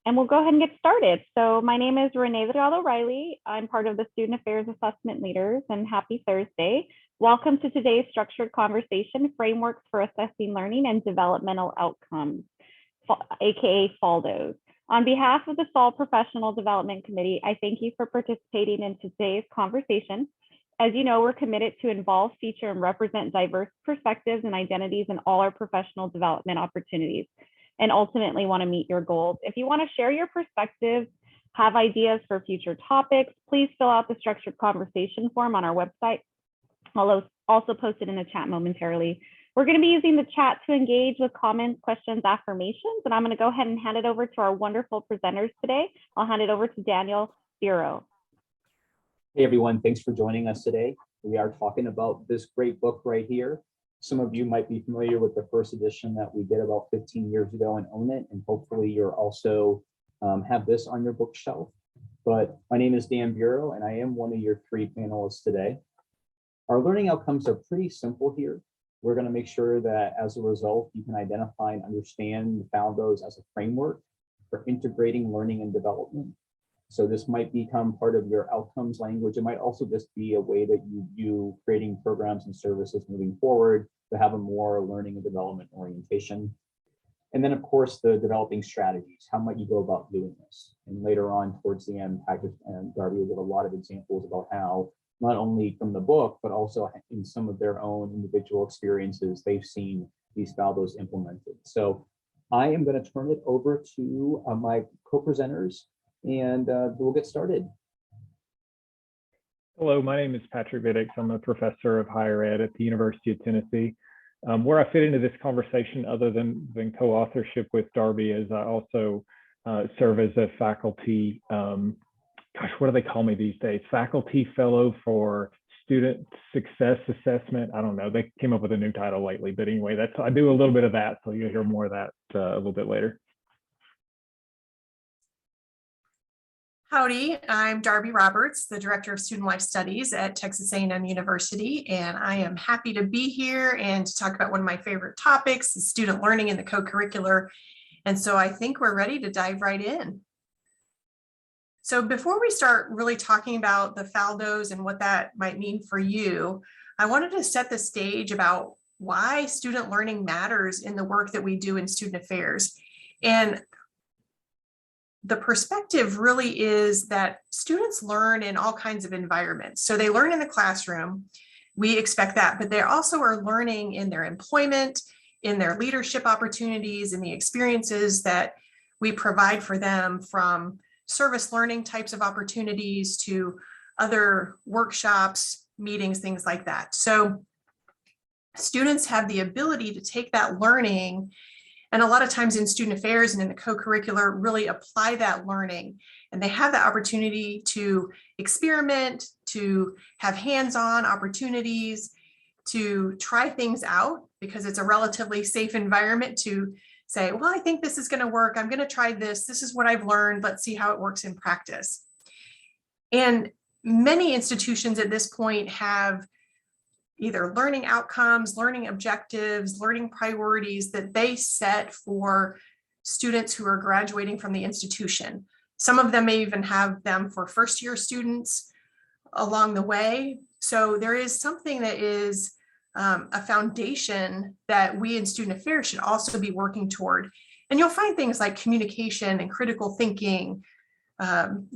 And we'll go ahead and get started. So my name is Renee Delgado-Riley. I'm part of the Student Affairs Assessment Leaders, and happy Thursday. Welcome to today's structured conversation, Frameworks for Assessing Learning and Developmental Outcomes, aka FALDOs. On behalf of the Fall Professional Development Committee, I thank you for participating in today's conversation. As you know, we're committed to involve, feature, and represent diverse perspectives and identities in all our professional development opportunities, and ultimately want to meet your goals. If you want to share your perspectives, have ideas for future topics, please fill out the structured conversation form on our website. I'll also post it in the chat momentarily. We're going to be using the chat to engage with comments, questions, affirmations, and I'm going to go ahead and hand it over to our wonderful presenters today. I'll hand it over to Daniel Bureau. Hey everyone, thanks for joining us today. We are talking about this great book right here. Some of you might be familiar with the first edition that we did about 15 years ago and own it, and hopefully you're also have this on your bookshelf. But my name is Dan Bureau, and I am one of your three panelists today. Our learning outcomes are pretty simple here. We're going to make sure that as a result, you can identify and understand the FALDOs as a framework for integrating learning and development. So this might become part of your outcomes language. It might also just be a way that you view creating programs and services moving forward to have a more learning and development orientation. And then of course, the developing strategies. How might you go about doing this? And later on towards the end, Patrick and Darby will give a lot of examples about how, not only from the book, but also in some of their own individual experiences, they've seen these FALDOs implemented. So I am going to turn it over to my co-presenters, and we'll get started. Hello, my name is Patrick Biddix. I'm a professor of higher ed at the University of Tennessee. Where I fit into this conversation, other than co-authorship with Darby, is I also serve as a faculty, gosh, what do they call me these days? Faculty Fellow for Student Success Assessment. I don't know, they came up with a new title lately, but anyway, I do a little bit of that, so you'll hear more of that a little bit later. Howdy, I'm Darby Roberts, the Director of Student Life Studies at Texas A&M University, and I am happy to be here and to talk about one of my favorite topics, student learning in the co-curricular. And so I think we're ready to dive right in. So before we start really talking about the FALDOs and what that might mean for you, I wanted to set the stage about why student learning matters in the work that we do in student affairs. And the perspective really is that students learn in all kinds of environments. So they learn in the classroom, we expect that, but they also are learning in their employment, in their leadership opportunities, in the experiences that we provide for them, from service learning types of opportunities to other workshops, meetings, things like that. So students have the ability to take that learning, and a lot of times in student affairs and in the co-curricular, really apply that learning. And they have the opportunity to experiment, to have hands-on opportunities, to try things out, because it's a relatively safe environment to say, well, I think this is going to work. I'm going to try this. This is what I've learned. Let's see how it works in practice. And many institutions at this point have either learning outcomes, learning objectives, learning priorities that they set for students who are graduating from the institution. Some of them may even have them for first-year students along the way. So there is something that is a foundation that we in student affairs should also be working toward. And you'll find things like communication and critical thinking,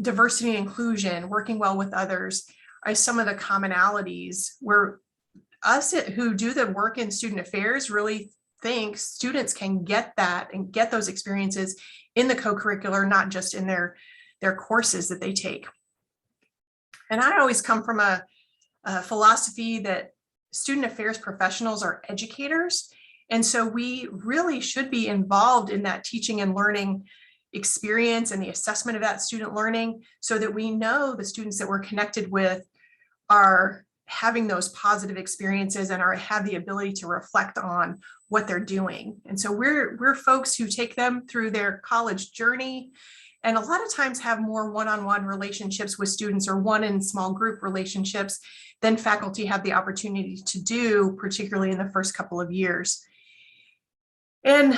diversity and inclusion, working well with others are some of the commonalities where us who do the work in student affairs really think students can get that and get those experiences in the co-curricular, not just in their courses that they take. And I always come from a philosophy that student affairs professionals are educators. And so we really should be involved in that teaching and learning experience and the assessment of that student learning, so that we know the students that we're connected with are having those positive experiences and have the ability to reflect on what they're doing. And so we're folks who take them through their college journey, and a lot of times have more one-on-one relationships with students, or one in small group relationships, than faculty have the opportunity to do, particularly in the first couple of years. And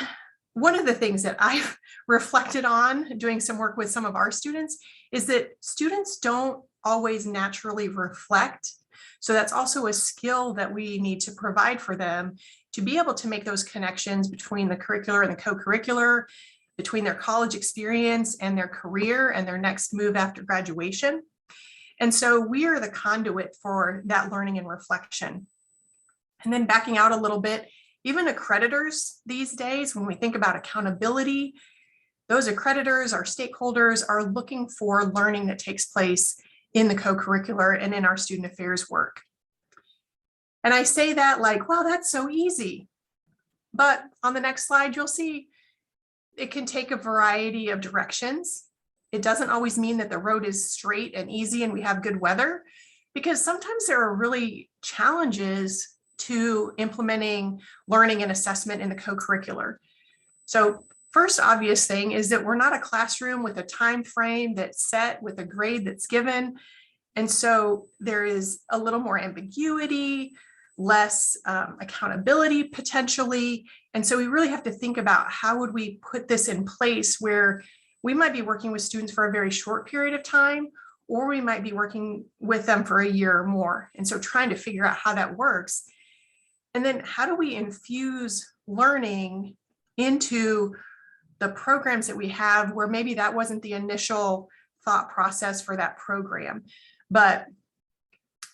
one of the things that I've reflected on doing some work with some of our students is that students don't always naturally reflect. So that's also a skill that we need to provide for them to be able to make those connections between the curricular and the co-curricular, between their college experience and their career and their next move after graduation. And so we are the conduit for that learning and reflection. And then backing out a little bit, even accreditors these days, when we think about accountability, those accreditors, our stakeholders, are looking for learning that takes place in the co-curricular and in our student affairs work. And I say that like, wow, that's so easy. But on the next slide, you'll see it can take a variety of directions. It doesn't always mean that the road is straight and easy and we have good weather, because sometimes there are really challenges to implementing learning and assessment in the co-curricular. So first obvious thing is that we're not a classroom with a time frame that's set with a grade that's given. And so there is a little more ambiguity, less accountability potentially. And so we really have to think about how would we put this in place where we might be working with students for a very short period of time, or we might be working with them for a year or more. And so trying to figure out how that works. And then how do we infuse learning into the programs that we have where maybe that wasn't the initial thought process for that program. But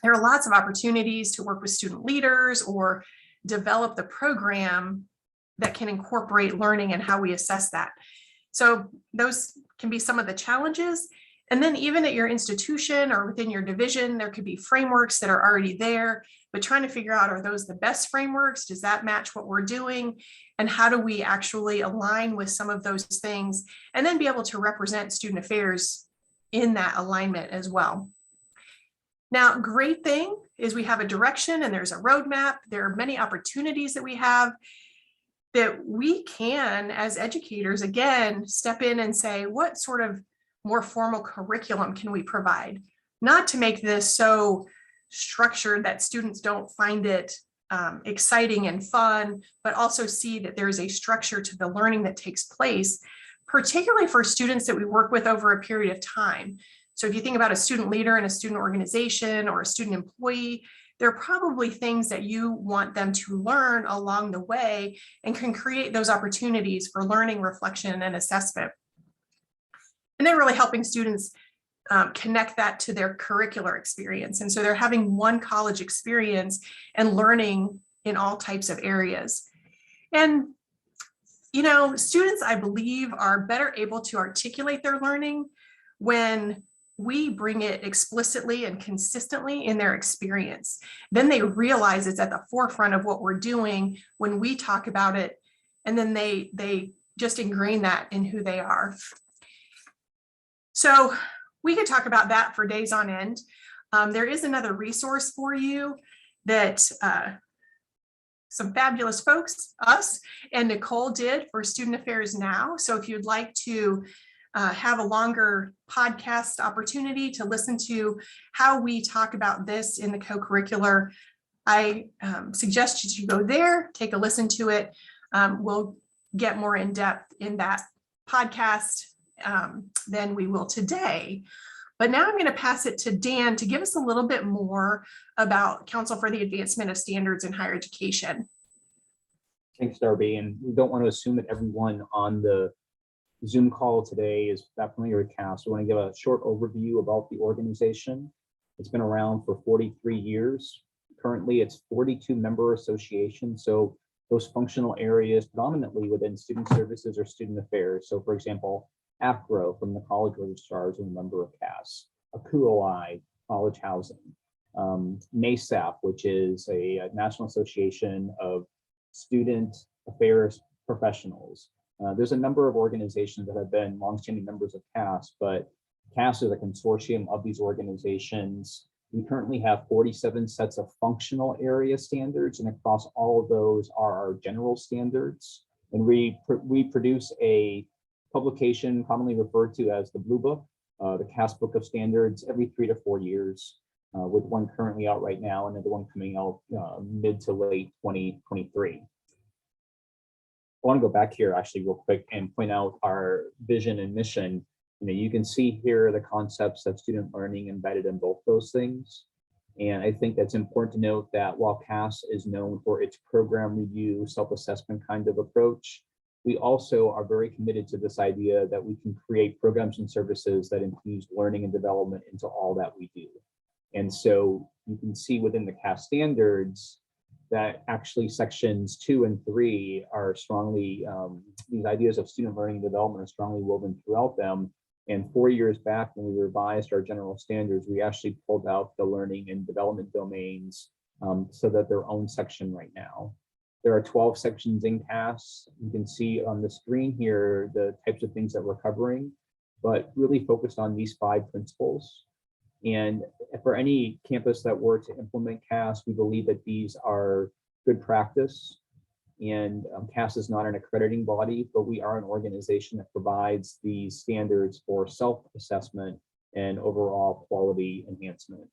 there are lots of opportunities to work with student leaders or develop the program that can incorporate learning and how we assess that. So those can be some of the challenges. And then even at your institution or within your division, there could be frameworks that are already there, but trying to figure out, are those the best frameworks? Does that match what we're doing? And how do we actually align with some of those things and then be able to represent student affairs in that alignment as well? Now, great thing is we have a direction and there's a roadmap. There are many opportunities that we have that we can, as educators, again, step in and say, what sort of more formal curriculum can we provide? Not to make this so structured that students don't find it exciting and fun, but also see that there is a structure to the learning that takes place, particularly for students that we work with over a period of time. So if you think about a student leader in a student organization or a student employee, there are probably things that you want them to learn along the way and can create those opportunities for learning, reflection, and assessment. And then really helping students connect that to their curricular experience. And so they're having one college experience and learning in all types of areas. And, you know, students, I believe, are better able to articulate their learning when we bring it explicitly and consistently in their experience. Then they realize it's at the forefront of what we're doing when we talk about it, and then they just ingrain that in who they are. So we could talk about that for days on end. There is another resource for you that some fabulous folks, us and Nicole, did for Student Affairs Now. So if you'd like to have a longer podcast opportunity to listen to how we talk about this in the co-curricular, I suggest you go there, take a listen to it. We'll get more in depth in that podcast than we will today. But now I'm going to pass it to Dan to give us a little bit more about Council for the Advancement of Standards in Higher Education. Thanks, Darby. And we don't want to assume that everyone on the Zoom call today is that familiar with CAS. We want to give a short overview about the organization. It's been around for 43 years. Currently, it's 42 member associations. So those functional areas predominantly within student services or student affairs. So for example, AFGRO from the College Registrars is a member of CAS, ACUOI, college housing, NASAP, which is a National Association of Student Affairs Professionals. There's a number of organizations that have been longstanding members of CAS, but CAS is a consortium of these organizations. We currently have 47 sets of functional area standards, and across all of those are our general standards. And we produce a publication commonly referred to as the Blue Book, the CAS Book of Standards, every 3 to 4 years, with one currently out right now and another one coming out mid to late 2023. want to go back here actually real quick and point out our vision and mission. You can see here the concepts of student learning embedded in both those things. And I think that's important to note that while CAS is known for its program review, self-assessment kind of approach, we also are very committed to this idea that we can create programs and services that infuse learning and development into all that we do. And so you can see within the CAS standards that actually sections 2 and 3 are strongly, these ideas of student learning and development are strongly woven throughout them. And 4 years back, when we revised our general standards, we actually pulled out the learning and development domains so that their own section right now. There are 12 sections in CAS. You can see on the screen here the types of things that we're covering, but really focused on these 5 principles. And for any campus that were to implement CAS, we believe that these are good practice. And CAS is not an accrediting body, but we are an organization that provides these standards for self-assessment and overall quality enhancement.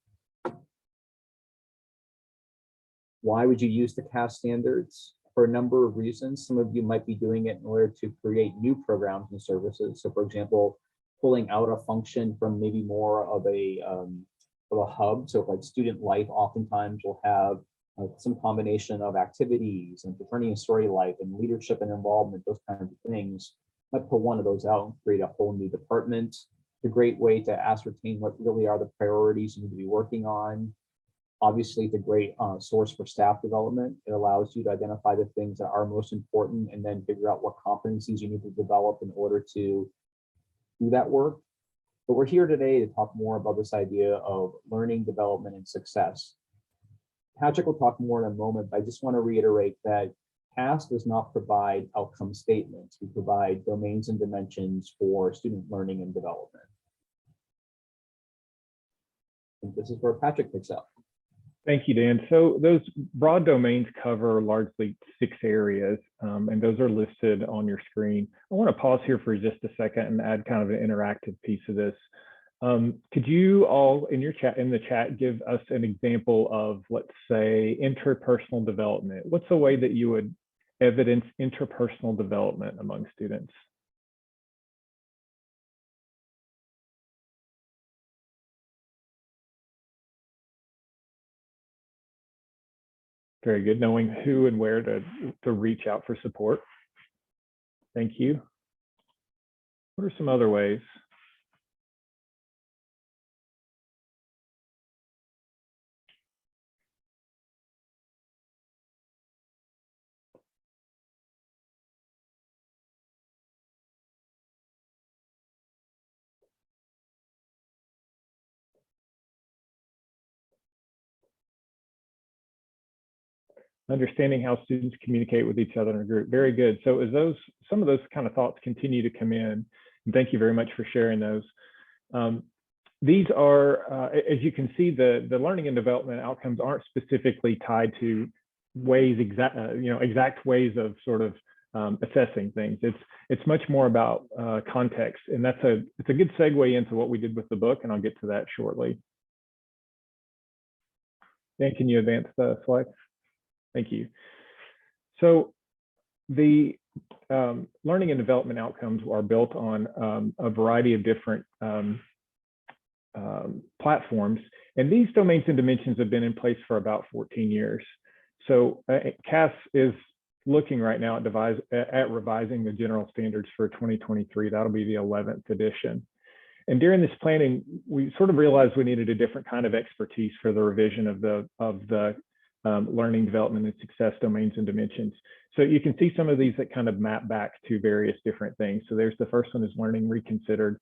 Why would you use the CAS standards? For a number of reasons. Some of you might be doing it in order to create new programs and services. So for example, pulling out a function from maybe more of a hub. So like student life oftentimes will have some combination of activities and fraternity and sorority life and leadership and involvement, those kinds of things. Might pull one of those out and create a whole new department. It's a great way to ascertain what really are the priorities you need to be working on. Obviously, it's a great source for staff development. It allows you to identify the things that are most important and then figure out what competencies you need to develop in order to do that work. But we're here today to talk more about this idea of learning, development, and success. Patrick will talk more in a moment, but I just want to reiterate that CAS does not provide outcome statements. We provide domains and dimensions for student learning and development. And this is where Patrick picks up. Thank you, Dan. So those broad domains cover largely 6 areas, and those are listed on your screen. I want to pause here for just a second and add kind of an interactive piece of this. Could you all in the chat give us an example of, let's say, interpersonal development? What's the way that you would evidence interpersonal development among students? Very good, knowing who and where to reach out for support. Thank you. What are some other ways? Understanding how students communicate with each other in a group. Very good. So as some of those kind of thoughts continue to come in, and thank you very much for sharing those. These are, as you can see, the learning and development outcomes aren't specifically tied to ways, exact ways of sort of assessing things. It's much more about context, and it's a good segue into what we did with the book, and I'll get to that shortly. Dan, can you advance the slide? Thank you. So the learning and development outcomes are built on a variety of different platforms. And these domains and dimensions have been in place for about 14 years. So CAS is looking right now at revising the general standards for 2023. That'll be the 11th edition. And during this planning, we sort of realized we needed a different kind of expertise for the revision of the learning, development, and success domains and dimensions. So you can see some of these that kind of map back to various different things. So there's the first one is learning reconsidered,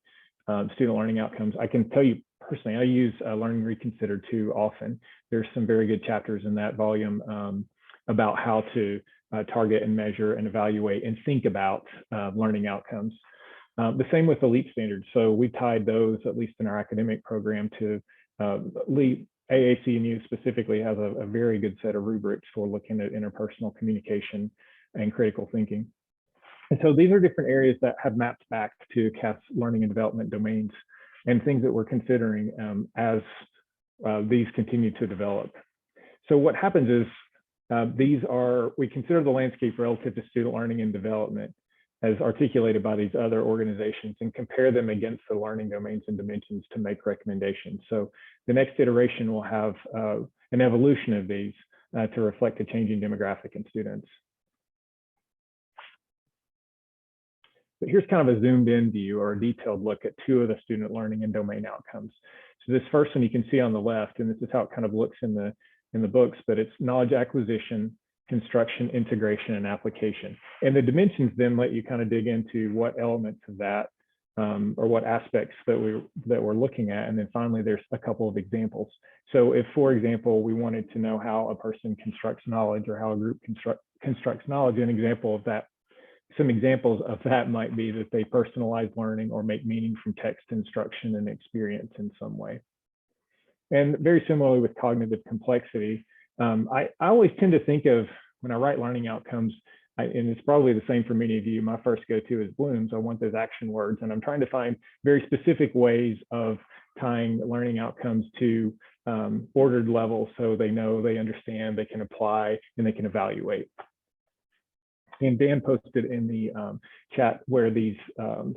student learning outcomes. I can tell you personally, I use learning reconsidered too often. There's some very good chapters in that volume about how to target and measure and evaluate and think about learning outcomes. The same with the LEAP standards. So we tied those, at least in our academic program, to LEAP. AAC&U specifically has a very good set of rubrics for looking at interpersonal communication and critical thinking. And so these are different areas that have mapped back to CAS learning and development domains and things that we're considering as these continue to develop. So what happens is we consider the landscape relative to student learning and development as articulated by these other organizations and compare them against the learning domains and dimensions to make recommendations. So the next iteration will have an evolution of these to reflect a changing demographic in students. But here's kind of a zoomed in view or a detailed look at two of the student learning and domain outcomes. So this first one you can see on the left, and this is how it kind of looks in the books, but it's knowledge acquisition, construction, integration, and application. And the dimensions then let you kind of dig into what elements of that or what aspects that we're looking at. And then finally, there's a couple of examples. So if, for example, we wanted to know how a person constructs knowledge or how a group constructs knowledge, an example of that, some examples of that might be that they personalize learning or make meaning from text, instruction, and experience in some way. And very similarly with cognitive complexity, I always tend to think of, when I write learning outcomes, and it's probably the same for many of you, my first go-to is Bloom's. I want those action words, and I'm trying to find very specific ways of tying learning outcomes to ordered levels so they know, they understand, they can apply, and they can evaluate. And Dan posted in the chat where these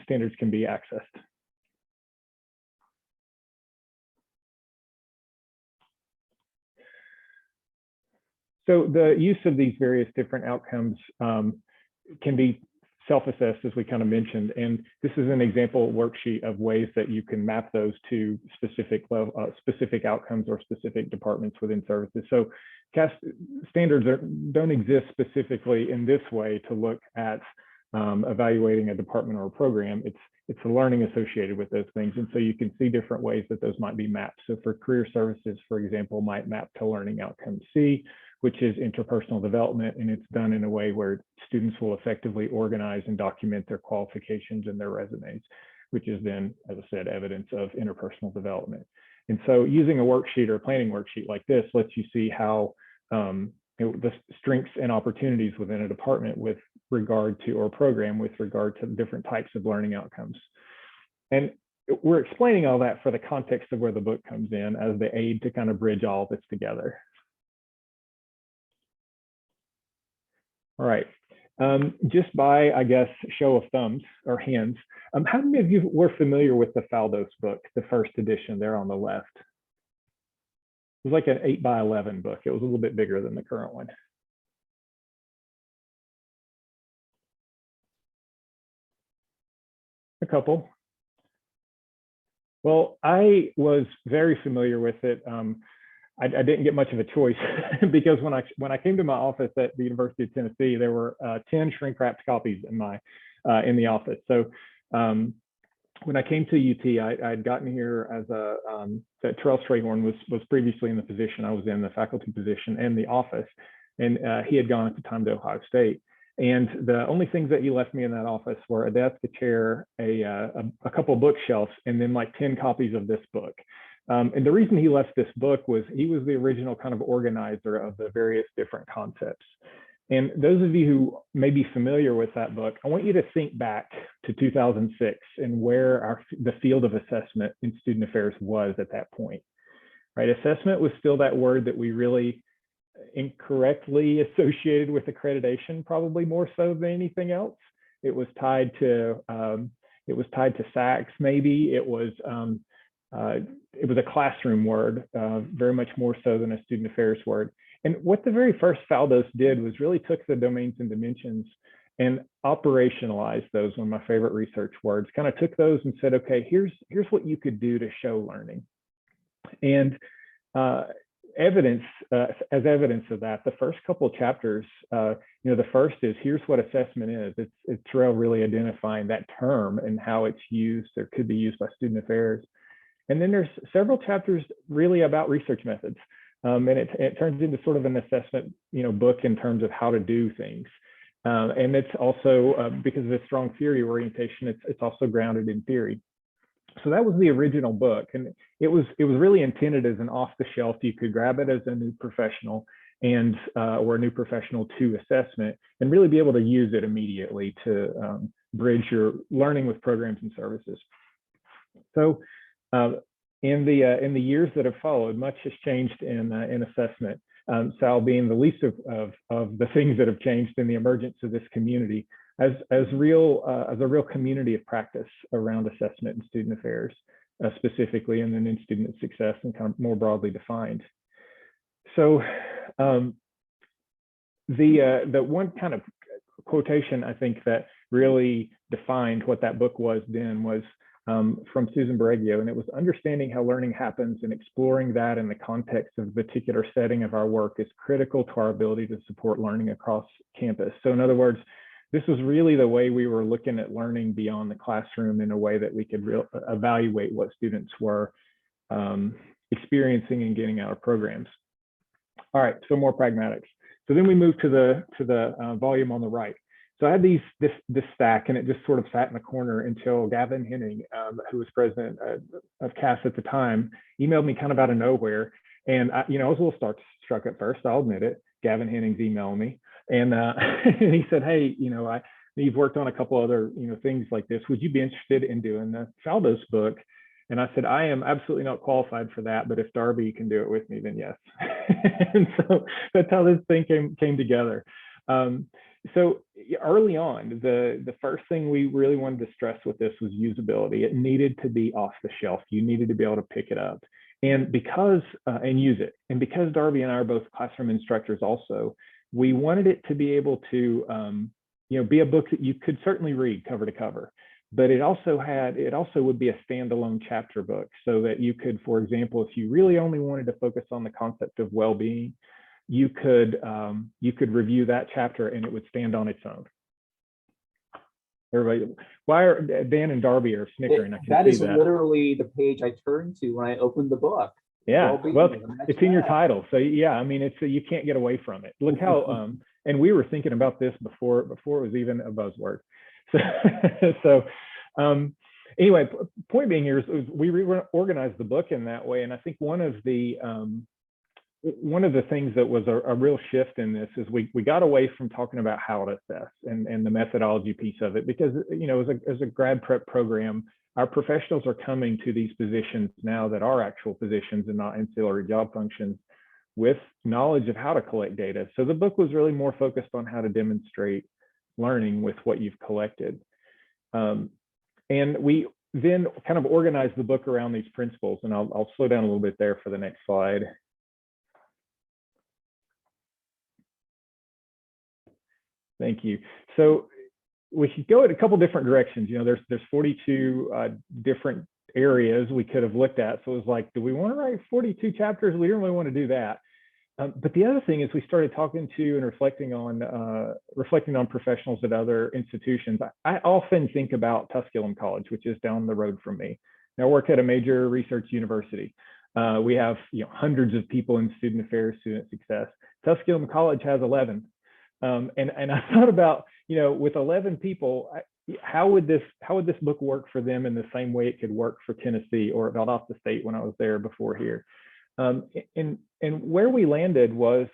standards can be accessed. So the use of these various different outcomes can be self-assessed, as we kind of mentioned. And this is an example worksheet of ways that you can map those to specific outcomes or specific departments within services. So CAST standards don't exist specifically in this way to look at evaluating a department or a program. It's the learning associated with those things. And so you can see different ways that those might be mapped. So for career services, for example, might map to learning outcome C, which is interpersonal development, and it's done in a way where students will effectively organize and document their qualifications and their resumes, which is then, as I said, evidence of interpersonal development. And so using a worksheet or a planning worksheet like this lets you see how the strengths and opportunities within a department with regard to, or program with regard to different types of learning outcomes. And we're explaining all that for the context of where the book comes in as the aid to kind of bridge all this together. All right, just by, I guess, show of thumbs or hands, how many of you were familiar with the FALDOs book, the first edition there on the left? It was like an 8x11 book. It was a little bit bigger than the current one. A couple. Well, I was very familiar with it. I didn't get much of a choice because when I came to my office at the University of Tennessee, there were 10 shrink-wrapped copies in the office. So when I came to UT, I had gotten here as that Terrell Strayhorn was previously in the position I was in, the faculty position and the office, and he had gone at the time to Ohio State. And the only things that he left me in that office were a desk, a chair, a couple of bookshelves, and then like 10 copies of this book. And the reason he left this book was he was the original kind of organizer of the various different concepts. And those of you who may be familiar with that book, I want you to think back to 2006 and where the field of assessment in student affairs was at that point, right? Assessment was still that word that we really incorrectly associated with accreditation, probably more so than anything else. It was tied to SACs, maybe. It was a classroom word, very much more so than a student affairs word. And what the very first FALDOs did was really took the domains and dimensions and operationalized those, one of my favorite research words, kind of took those and said, okay, here's what you could do to show learning. And as evidence of that, the first couple of chapters, the first is here's what assessment is. It's Terrell really identifying that term and how it's used or could be used by student affairs. And then there's several chapters really about research methods. And it turns into sort of an assessment, book in terms of how to do things. And it's also, because of its strong theory orientation, it's also grounded in theory. So that was the original book. And it was really intended as an off-the-shelf. You could grab it as a new professional and or a new professional to assessment and really be able to use it immediately to bridge your learning with programs and services. So in the years that have followed, much has changed in assessment. Sal being the least of the things that have changed in the emergence of this community as a real community of practice around assessment and student affairs, specifically, and then in student success and kind of more broadly defined. So the one kind of quotation I think that really defined what that book was then was from Susan Bareggio, and it was understanding how learning happens and exploring that in the context of a particular setting of our work is critical to our ability to support learning across campus. So in other words, this was really the way we were looking at learning beyond the classroom in a way that we could evaluate what students were experiencing and getting out of programs. All right, so more pragmatics. So then we move to the volume on the right. So I had this stack, and it just sort of sat in the corner until Gavin Henning, who was president of CAS at the time, emailed me kind of out of nowhere. And I was a little struck at first, I'll admit it. Gavin Henning's emailing me, and he said, "Hey, you've worked on a couple other things like this. Would you be interested in doing the FALDOs book?" And I said, "I am absolutely not qualified for that, but if Darby can do it with me, then yes." And so that's how this thing came together. So early on, the first thing we really wanted to stress with this was usability. It needed to be off the shelf. You needed to be able to pick it up and use it. And because Darby and I are both classroom instructors also, we wanted it to be able to be a book that you could certainly read cover to cover. But it also would be a standalone chapter book, so that you could, for example, if you really only wanted to focus on the concept of well-being, you could review that chapter and it would stand on its own. Everybody, why are Dan and Darby are snickering? That is literally the page I turned to when I opened the book. Yeah, well, it's in your title, so yeah, I mean, you can't get away from it. Look how and we were thinking about this before it was even a buzzword. So anyway, point being here is we reorganized the book in that way, and I think one of the things that was a real shift in this is we got away from talking about how to assess and the methodology piece of it, because as a grad prep program, our professionals are coming to these positions now that are actual positions and not ancillary job functions with knowledge of how to collect data. So the book was really more focused on how to demonstrate learning with what you've collected. And we then kind of organized the book around these principles, and I'll slow down a little bit there for the next slide. Thank you. So we could go in a couple different directions. There's 42 different areas we could have looked at. So it was like, do we want to write 42 chapters? We don't really want to do that. But the other thing is we started talking to and reflecting on professionals at other institutions. I often think about Tusculum College, which is down the road from me. Now I work at a major research university. We have hundreds of people in student affairs, student success. Tusculum College has 11. And I thought about, with 11 people, how would this book work for them in the same way it could work for Tennessee or Valdosta State when I was there before here. And where we landed was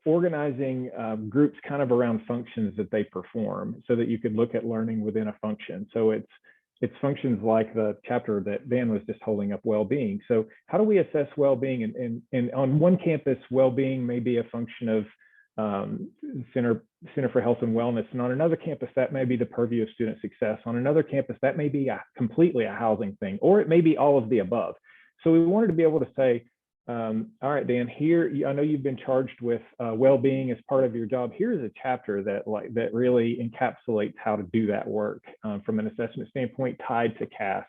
organizing groups kind of around functions that they perform, so that you could look at learning within a function. So it's functions like the chapter that Dan was just holding up, well-being. So how do we assess well-being? And on one campus, well-being may be a function of Center for Health and Wellness, and on another campus that may be the purview of student success. On another campus that may be completely a housing thing, or it may be all of the above. So we wanted to be able to say, all right, Dan, here, I know you've been charged with well-being as part of your job. Here's a chapter that really encapsulates how to do that work from an assessment standpoint tied to CAS.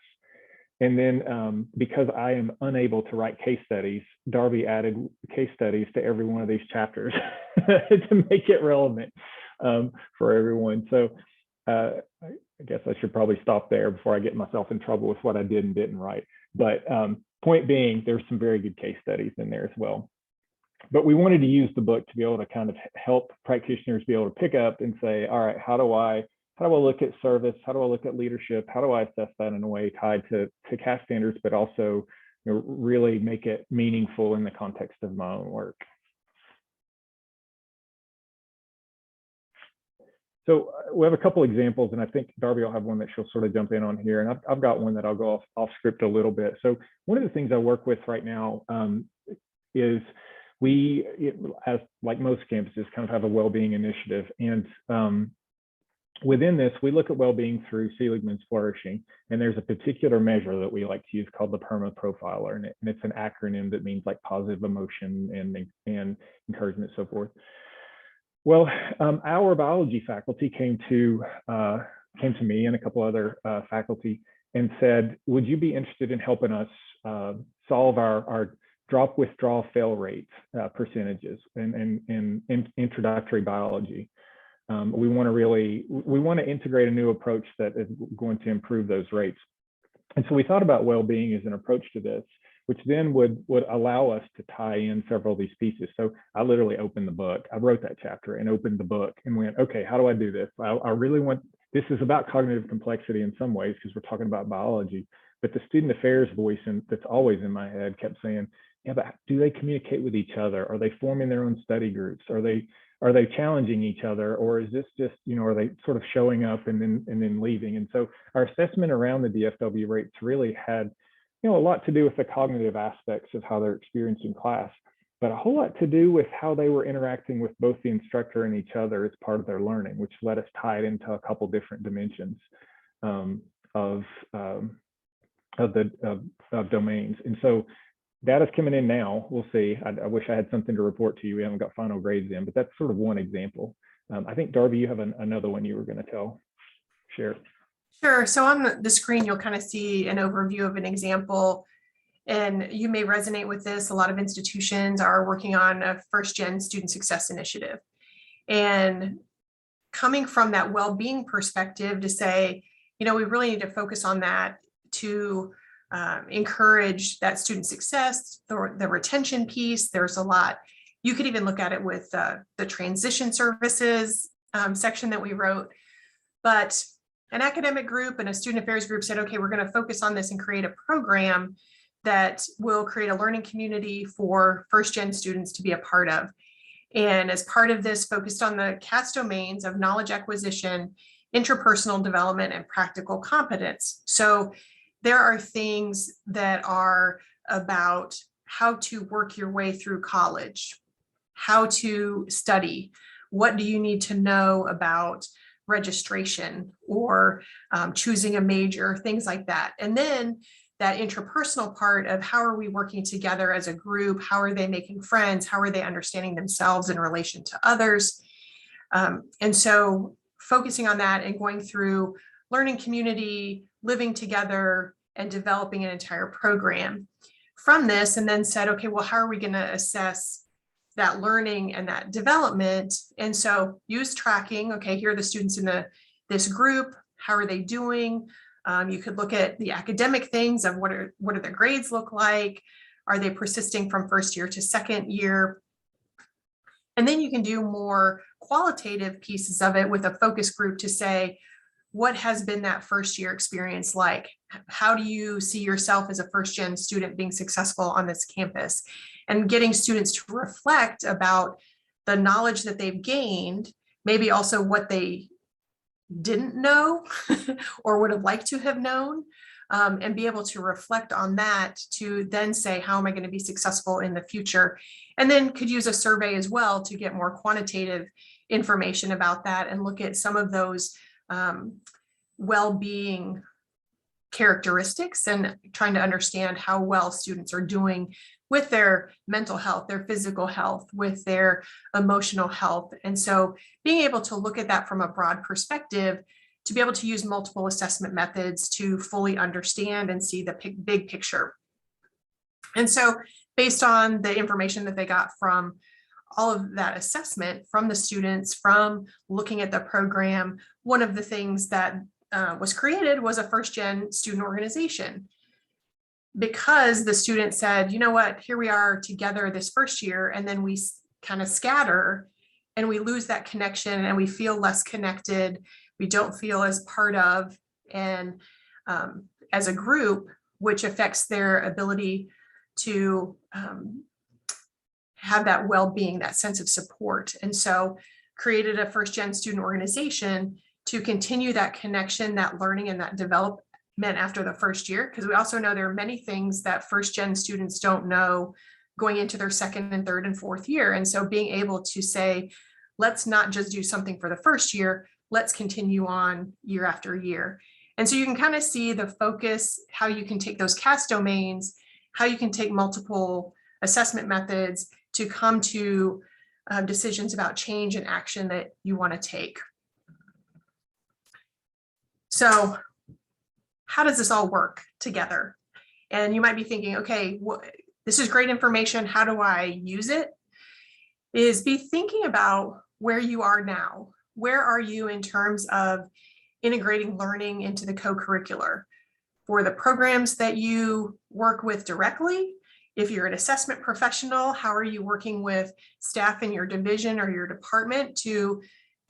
And then because I am unable to write case studies, Darby added case studies to every one of these chapters to make it relevant for everyone. So I guess I should probably stop there before I get myself in trouble with what I did and didn't write. But point being, there's some very good case studies in there as well. But we wanted to use the book to be able to kind of help practitioners be able to pick up and say, all right, how do I look at service? How do I look at leadership? How do I assess that in a way tied to CAS standards, but also really make it meaningful in the context of my own work? So we have a couple examples, and I think Darby will have one that she'll sort of jump in on here. And I've got one that I'll go off script a little bit. So one of the things I work with right now is we, as like most campuses, kind of have a well-being initiative. And within this, we look at well-being through Seligman's flourishing. And there's a particular measure that we like to use called the PERMA profiler. And it's an acronym that means like positive emotion and encouragement, so forth. Well, our biology faculty came to me and a couple other faculty and said, would you be interested in helping us solve our drop, withdraw, fail rate percentages in introductory biology? We want to integrate a new approach that is going to improve those rates. And so we thought about well-being as an approach to this, which then would allow us to tie in several of these pieces. So I literally opened the book. I wrote that chapter and opened the book and went, okay, how do I do this? I really want, this is about cognitive complexity in some ways because we're talking about biology, but the student affairs voice that's always in my head kept saying, yeah, but do they communicate with each other? Are they forming their own study groups? Are they challenging each other? Or is this just, are they sort of showing up and then leaving? And so our assessment around the DFW rates really had, a lot to do with the cognitive aspects of how they're experiencing class, but a whole lot to do with how they were interacting with both the instructor and each other as part of their learning, which let us tie it into a couple different dimensions of domains. And so data's coming in now. We'll see. I wish I had something to report to you. We haven't got final grades in, but that's sort of one example. I think, Darby, you have another one you were going to share. Sure. So on the screen, you'll kind of see an overview of an example, and you may resonate with this. A lot of institutions are working on a first-gen student success initiative. And coming from that well-being perspective to say, we really need to focus on that to encourage that student success, the retention piece. There's a lot. You could even look at it with the transition services section that we wrote. But an academic group and a student affairs group said, okay, we're going to focus on this and create a program that will create a learning community for first-gen students to be a part of. And as part of this, focused on the CAS domains of knowledge acquisition, interpersonal development, and practical competence. So there are things that are about how to work your way through college, how to study, what do you need to know about registration or choosing a major, things like that. And then that interpersonal part of how are we working together as a group? How are they making friends? How are they understanding themselves in relation to others? And so focusing on that and going through learning community, living together, and developing an entire program from this, and then said, okay, well, how are we going to assess that learning and that development? And so use tracking. Okay, here are the students in this group. How are they doing? You could look at the academic things of what do their grades look like? Are they persisting from first year to second year? And then you can do more qualitative pieces of it with a focus group to say, what has been that first year experience like? How do you see yourself as a first-gen student being successful on this campus? And getting students to reflect about the knowledge that they've gained, maybe also what they didn't know or would have liked to have known, and be able to reflect on that to then say, how am I going to be successful in the future? And then could use a survey as well to get more quantitative information about that and look at some of those well-being characteristics and trying to understand how well students are doing with their mental health, their physical health, with their emotional health. And so being able to look at that from a broad perspective, to be able to use multiple assessment methods to fully understand and see the big picture. And so based on the information that they got from all of that assessment from the students, from looking at the program, one of the things that was created was a first-gen student organization. Because the student said, you know what, here we are together this first year, and then we kind of scatter and we lose that connection and we feel less connected. We don't feel as part of and as a group, which affects their ability to have that well-being, that sense of support. And so created a first-gen student organization to continue that connection, that learning, and that development after the first year, because we also know there are many things that first-gen students don't know going into their second and third and fourth year. And so being able to say, let's not just do something for the first year, let's continue on year after year. And so you can kind of see the focus, how you can take those CAS domains, how you can take multiple assessment methods to come to decisions about change and action that you want to take. So how does this all work together? And you might be thinking, okay, this is great information. How do I use it? Is be thinking about where you are now. Where are you in terms of integrating learning into the co-curricular? For the programs that you work with directly, if you're an assessment professional, how are you working with staff in your division or your department to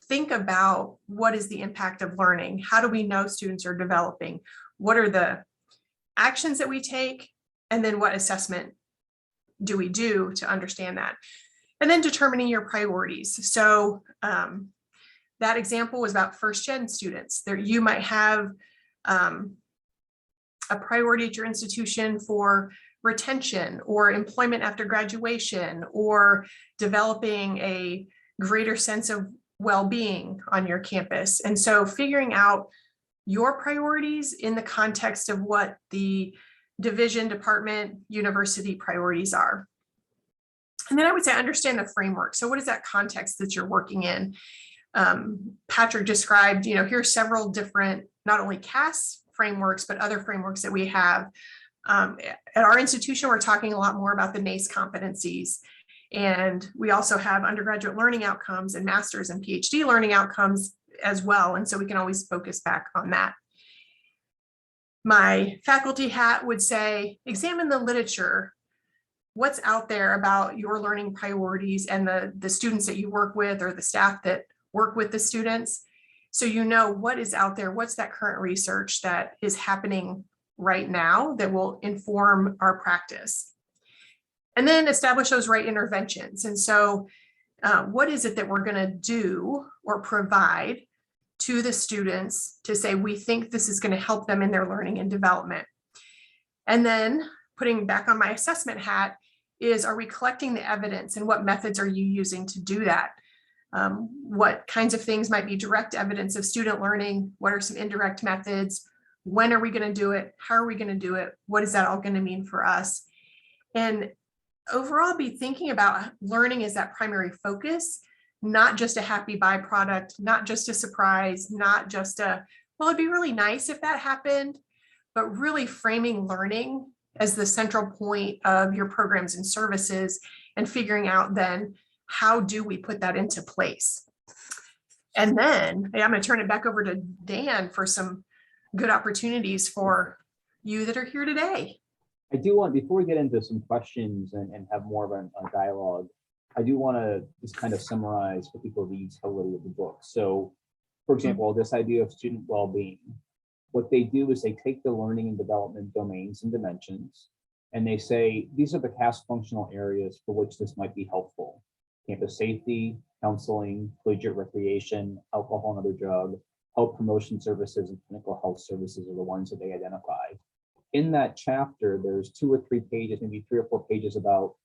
think about what is the impact of learning? How do we know students are developing? What are the actions that we take? And then what assessment do we do to understand that? And then determining your priorities. So that example was about first gen students. There you might have a priority at your institution for retention or employment after graduation, or developing a greater sense of well-being on your campus. And so figuring out your priorities in the context of what the division, department, university priorities are. And then I would say understand the framework. So what is that context that you're working in? Patrick described, here's several different, not only CAS frameworks, but other frameworks that we have. At our institution, we're talking a lot more about the NACE competencies. And we also have undergraduate learning outcomes and master's and PhD learning outcomes as well. And so we can always focus back on that. My faculty hat would say, examine the literature. What's out there about your learning priorities and the students that you work with or the staff that work with the students. So you know what is out there, what's that current research that is happening right now that will inform our practice. And then establish those right interventions. And so what is it that we're going to do or provide to the students to say, we think this is going to help them in their learning and development. And then putting back on my assessment hat is, are we collecting the evidence and what methods are you using to do that? What kinds of things might be direct evidence of student learning? What are some indirect methods? When are we going to do it? How are we going to do it? What is that all going to mean for us? And overall, be thinking about learning as that primary focus, not just a happy byproduct, not just a surprise, not just well, it'd be really nice if that happened, but really framing learning as the central point of your programs and services and figuring out then, how do we put that into place? And then I'm going to turn it back over to Dan for some good opportunities for you that are here today. I do want, before we get into some questions and have more of a dialogue, I do want to just kind of summarize for people the utility of the book. So, for example, this idea of student well-being, what they do is they take the learning and development domains and dimensions, and they say, these are the CAS functional areas for which this might be helpful. Campus safety, counseling, collegiate recreation, alcohol and other drug, health promotion services, and clinical health services are the ones that they identify. In that chapter, there's 2 or 3 pages, maybe 3 or 4 pages about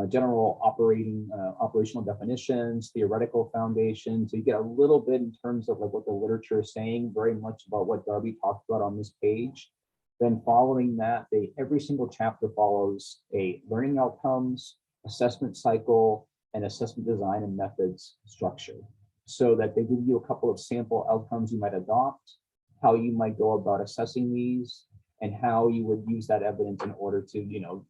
general operational definitions, theoretical foundations. So you get a little bit in terms of like what the literature is saying, very much about what Darby talked about on this page. Then following that, every single chapter follows a learning outcomes, assessment cycle, and assessment design and methods structure, so that they give you a couple of sample outcomes you might adopt, how you might go about assessing these, and how you would use that evidence in order to,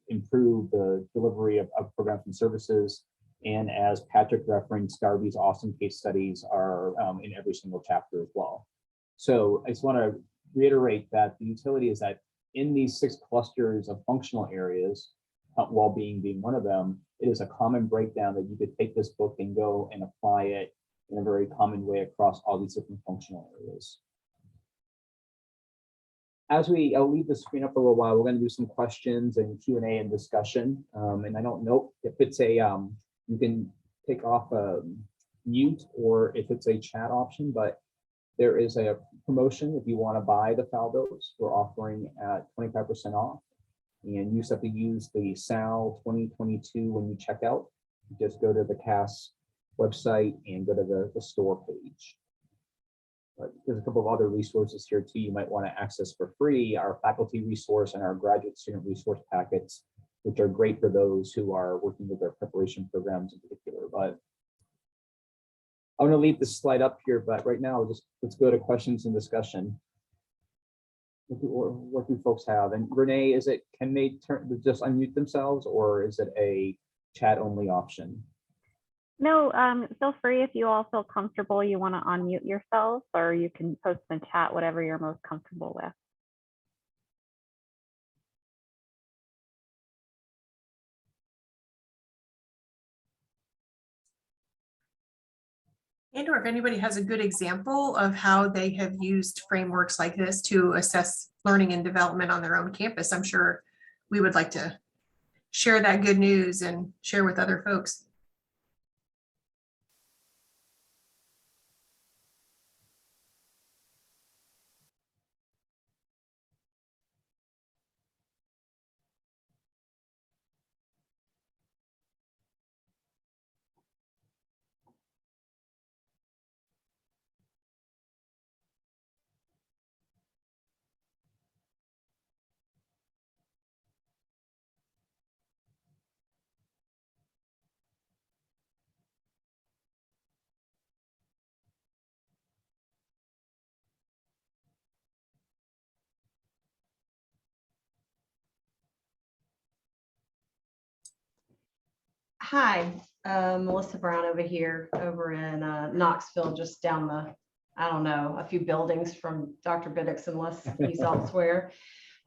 improve the delivery of programs and services. And as Patrick referenced, Darby's awesome case studies are in every single chapter as well. So I just want to reiterate that the utility is that in these 6 clusters of functional areas, well-being being one of them, it is a common breakdown that you could take this book and go and apply it in a very common way across all these different functional areas. As I'll leave the screen up for a little while, we're going to do some questions and Q&A and discussion. And I don't know if it's you can take off mute or if it's a chat option, but there is a promotion if you want to buy the FALDOs. We're offering at 25% off. And you just have to use the SAL 2022 when you check out. You just go to the CAS website and go to the store page. But there's a couple of other resources here too you might want to access for free, our faculty resource and our graduate student resource packets, which are great for those who are working with their preparation programs in particular. But I'm going to leave this slide up here, but right now let's go to questions and discussion. What do folks have? And Renee, can they just unmute themselves, or is it a chat only option? No, feel free if you all feel comfortable, you want to unmute yourselves, or you can post in chat, whatever you're most comfortable with. And or if anybody has a good example of how they have used frameworks like this to assess learning and development on their own campus, I'm sure we would like to share that good news and share with other folks. Hi, Melissa Brown over here, over in Knoxville, just down the, I don't know, a few buildings from Dr. Biddix, unless he's elsewhere.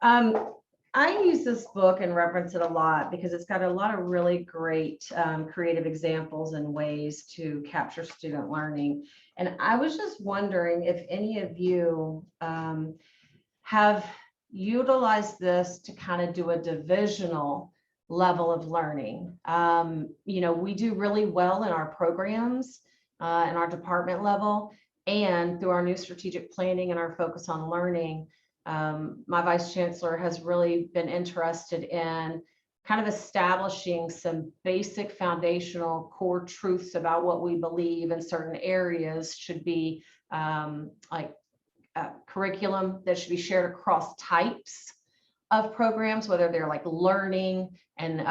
I use this book and reference it a lot because it's got a lot of really great creative examples and ways to capture student learning. And I was just wondering if any of you have utilized this to kind of do a divisional level of learning. You know, we do really well in our programs, in our department level, and through our new strategic planning and our focus on learning, my vice chancellor has really been interested in kind of establishing some basic foundational core truths about what we believe in certain areas should be like curriculum that should be shared across types of programs, whether they're like learning and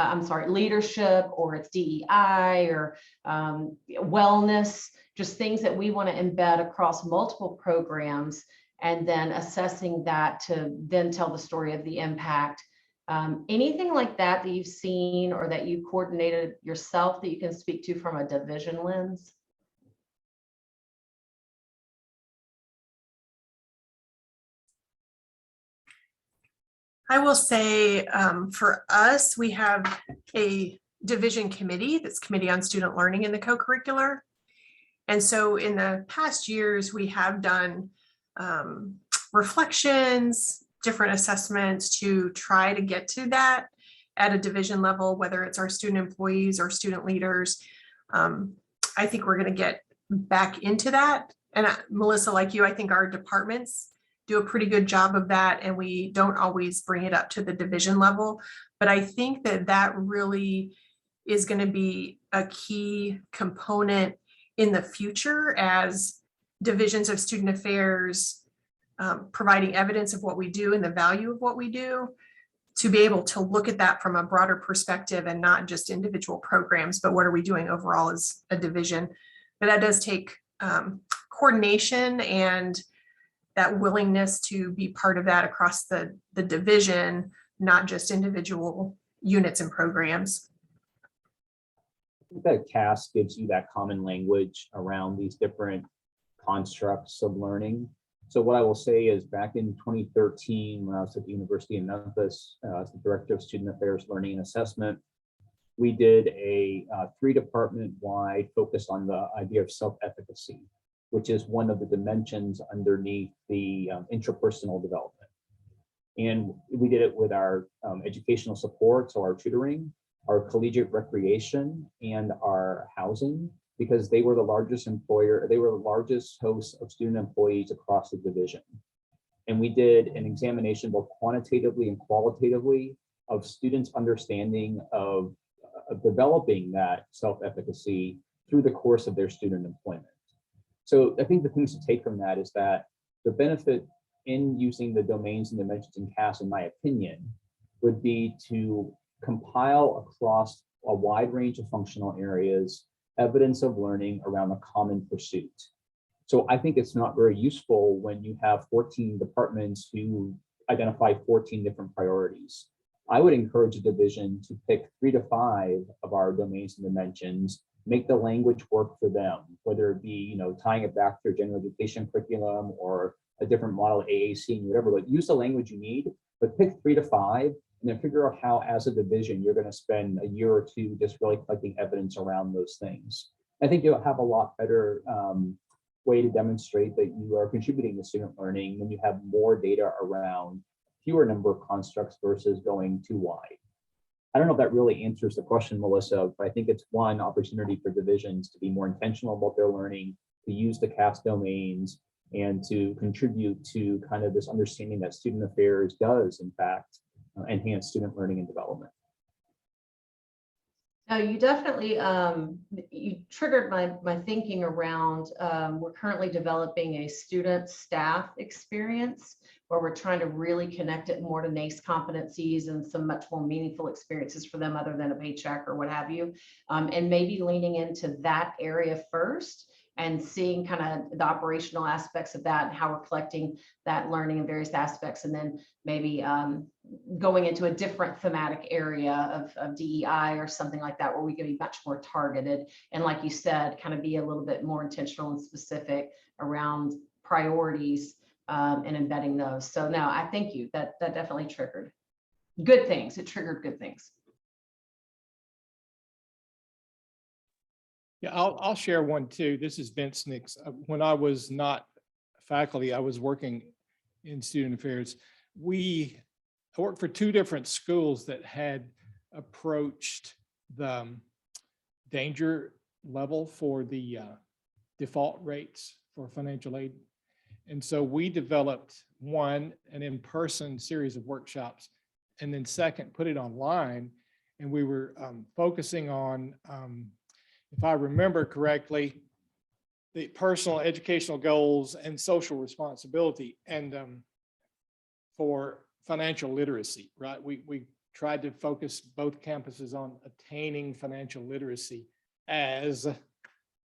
leadership, or it's DEI or wellness, just things that we want to embed across multiple programs, and then assessing that to then tell the story of the impact. Anything like that that you've seen or that you coordinated yourself that you can speak to from a division lens? I will say for us, we have a division committee, that's Committee on Student Learning in the co-curricular. And so in the past years, we have done reflections, different assessments to try to get to that at a division level, whether it's our student employees or student leaders. I think we're going to get back into that. And Melissa, like you, I think our departments do a pretty good job of that, and we don't always bring it up to the division level. But I think that that really is going to be a key component in the future as divisions of student affairs providing evidence of what we do and the value of what we do, to be able to look at that from a broader perspective and not just individual programs, but what are we doing overall as a division. But that does take coordination and that willingness to be part of that across the division, not just individual units and programs. I think that CAS gives you that common language around these different constructs of learning. So what I will say is, back in 2013, when I was at the University of Memphis as the Director of Student Affairs, Learning and Assessment, we did a 3-department-wide focus on the idea of self-efficacy, which is one of the dimensions underneath the intrapersonal development. And we did it with our educational support, so our tutoring, our collegiate recreation, and our housing, because they were the largest employer, they were the largest hosts of student employees across the division. And we did an examination both quantitatively and qualitatively of students' understanding of developing that self-efficacy through the course of their student employment. So I think the things to take from that is that the benefit in using the domains and dimensions in CAS, in my opinion, would be to compile across a wide range of functional areas evidence of learning around a common pursuit. So I think it's not very useful when you have 14 departments who identify 14 different priorities. I would encourage a division to pick 3 to 5 of our domains and dimensions, make the language work for them, whether it be, tying it back to your general education curriculum or a different model, AAC and whatever, but use the language you need, but pick 3 to 5 and then figure out how, as a division, you're going to spend a year or two just really collecting evidence around those things. I think you'll have a lot better way to demonstrate that you are contributing to student learning when you have more data around fewer number of constructs versus going too wide. I don't know if that really answers the question, Melissa, but I think it's one opportunity for divisions to be more intentional about their learning, to use the CAS domains, and to contribute to kind of this understanding that student affairs does, in fact, enhance student learning and development. No, you definitely, you triggered my thinking around, we're currently developing a student staff experience where we're trying to really connect it more to NACE competencies and some much more meaningful experiences for them other than a paycheck or what have you. And maybe leaning into that area first and seeing kind of the operational aspects of that and how we're collecting that learning in various aspects, and then maybe going into a different thematic area of DEI or something like that, where we can be much more targeted. And like you said, kind of be a little bit more intentional and specific around priorities and embedding those. So no, I thank you. That definitely triggered good things. It triggered good things. Yeah, I'll share one too. This is Vince Nix. When I was not faculty, I was working in student affairs. I worked for 2 different schools that had approached the danger level for the default rates for financial aid. And so we developed an in-person series of workshops, and then second, put it online. And we were focusing on, if I remember correctly, the personal educational goals and social responsibility, and for financial literacy, right? We tried to focus both campuses on attaining financial literacy as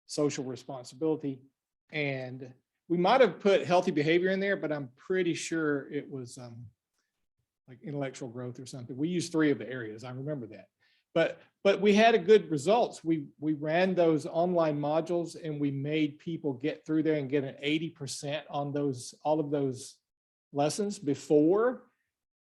social responsibility. And we might have put healthy behavior in there, but I'm pretty sure it was like intellectual growth or something. We used 3 of the areas, I remember that. But we had a good results. We ran those online modules and we made people get through there and get an 80% on all of those lessons before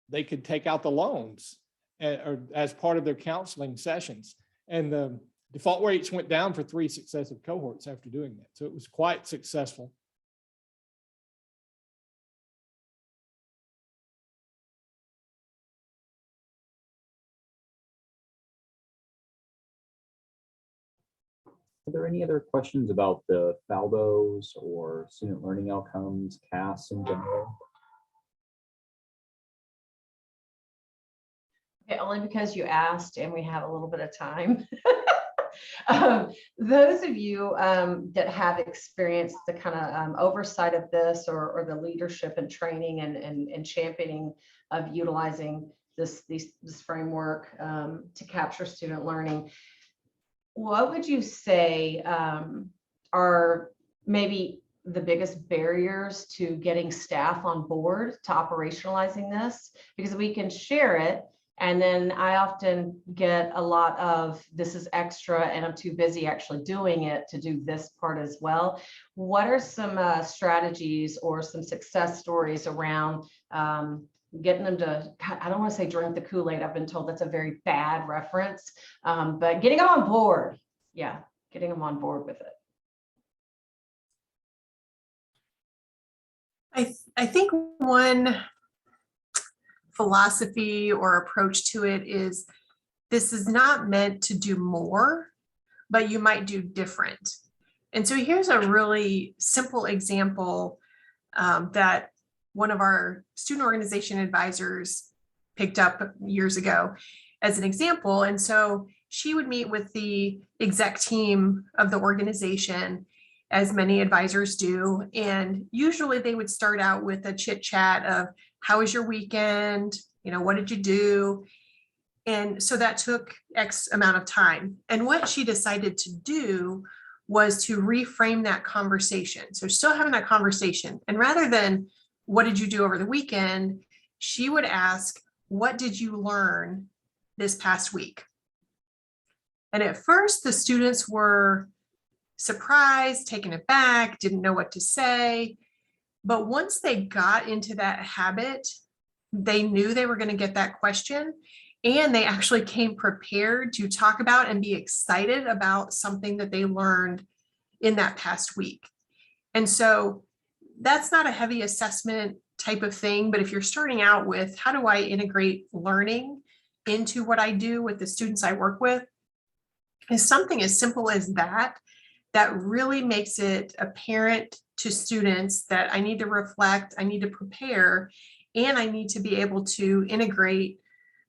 they could take out the loans or as part of their counseling sessions. And the default rates went down for 3 successive cohorts after doing that. So it was quite successful. Are there any other questions about the FALDOs or student learning outcomes, CAS in general? Okay, only because you asked and we have a little bit of time. Those of you that have experienced the kind of oversight of this or the leadership and training and championing of utilizing this framework to capture student learning, what would you say are maybe the biggest barriers to getting staff on board to operationalizing this? Because we can share it, and then I often get a lot of, this is extra and I'm too busy actually doing it to do this part as well. What are some strategies or some success stories around getting them to, I don't want to say drink the Kool-Aid. I've been told that's a very bad reference, but getting them on board. Yeah, getting them on board with it. I think one philosophy or approach to it is, this is not meant to do more, but you might do different. And so here's a really simple example that one of our student organization advisors picked up years ago as an example. And so she would meet with the exec team of the organization, as many advisors do. And usually they would start out with a chit chat of, how was your weekend? You know, what did you do? And so that took X amount of time. And what she decided to do was to reframe that conversation. So still having that conversation. And rather than, what did you do over the weekend? She would ask, what did you learn this past week? And at first the students were surprised, taken aback, didn't know what to say. But once they got into that habit, they knew they were going to get that question. And they actually came prepared to talk about and be excited about something that they learned in that past week. And so that's not a heavy assessment type of thing, but if you're starting out with, how do I integrate learning into what I do with the students I work with, is something as simple as that, that really makes it apparent to students that I need to reflect, I need to prepare, and I need to be able to integrate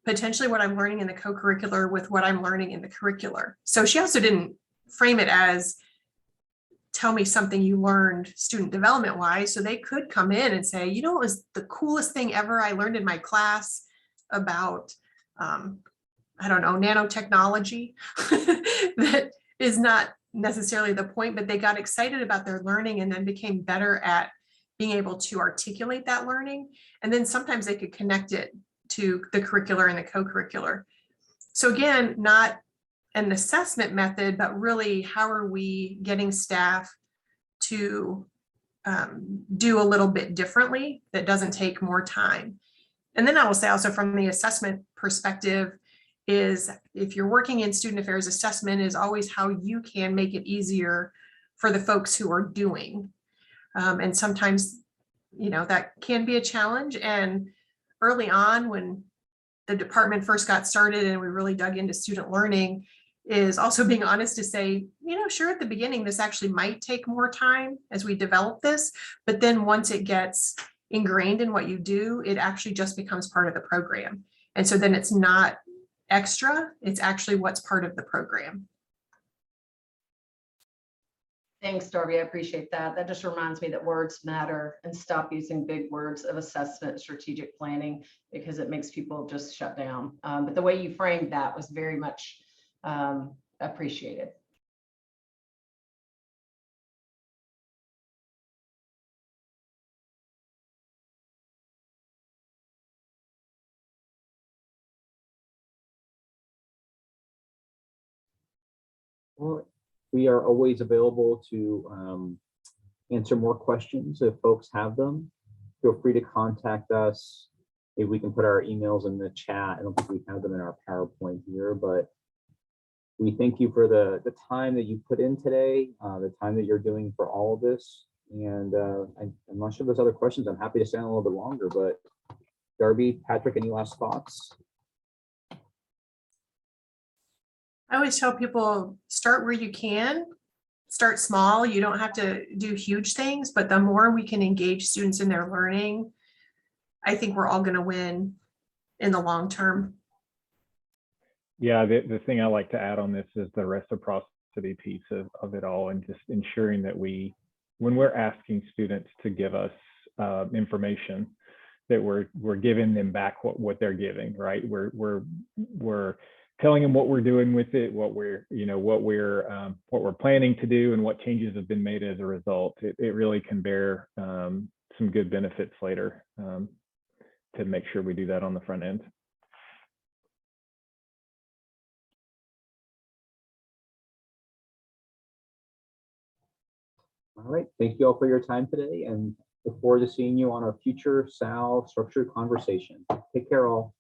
potentially what I'm learning in the co-curricular with what I'm learning in the curricular. So she also didn't frame it as, tell me something you learned student development wise. So they could come in and say, you know, it was the coolest thing ever I learned in my class about, I don't know, nanotechnology. That is not necessarily the point, but they got excited about their learning and then became better at being able to articulate that learning. And then sometimes they could connect it to the curricular and the co-curricular. So again, not an assessment method, but really how are we getting staff to do a little bit differently that doesn't take more time. And then I will say also from the assessment perspective is, if you're working in student affairs, assessment is always how you can make it easier for the folks who are doing. And sometimes, you know, that can be a challenge. And early on, when the department first got started and we really dug into student learning, is also being honest to say, you know, sure, at the beginning, this actually might take more time as we develop this, but then once it gets ingrained in what you do, it actually just becomes part of the program. And so then it's not extra, it's actually what's part of the program. Thanks, Darby. I appreciate that. That just reminds me that words matter, and stop using big words of assessment, strategic planning, because it makes people just shut down. But the way you framed that was very much appreciated. Well, we are always available to answer more questions if folks have them. Feel free to contact us. Maybe we can put our emails in the chat. I don't think we have them in our PowerPoint here, but we thank you for the time that you put in today, the time that you're doing for all of this. And I'm not sure if there's other questions. I'm happy to stay on a little bit longer, but Darby, Patrick, any last thoughts? I always tell people, start where you can, start small. You don't have to do huge things, but the more we can engage students in their learning, I think we're all going to win in the long term. Yeah, the thing I like to add on this is the reciprocity piece of it all, and just ensuring that when we're asking students to give us information, that we're giving them back what they're giving, right? We're telling them what we're doing with it, what we're planning to do, and what changes have been made as a result. It really can bear some good benefits later, to make sure we do that on the front end. All right, thank you all for your time today, and look forward to seeing you on a future SAL structured conversation. Take care all.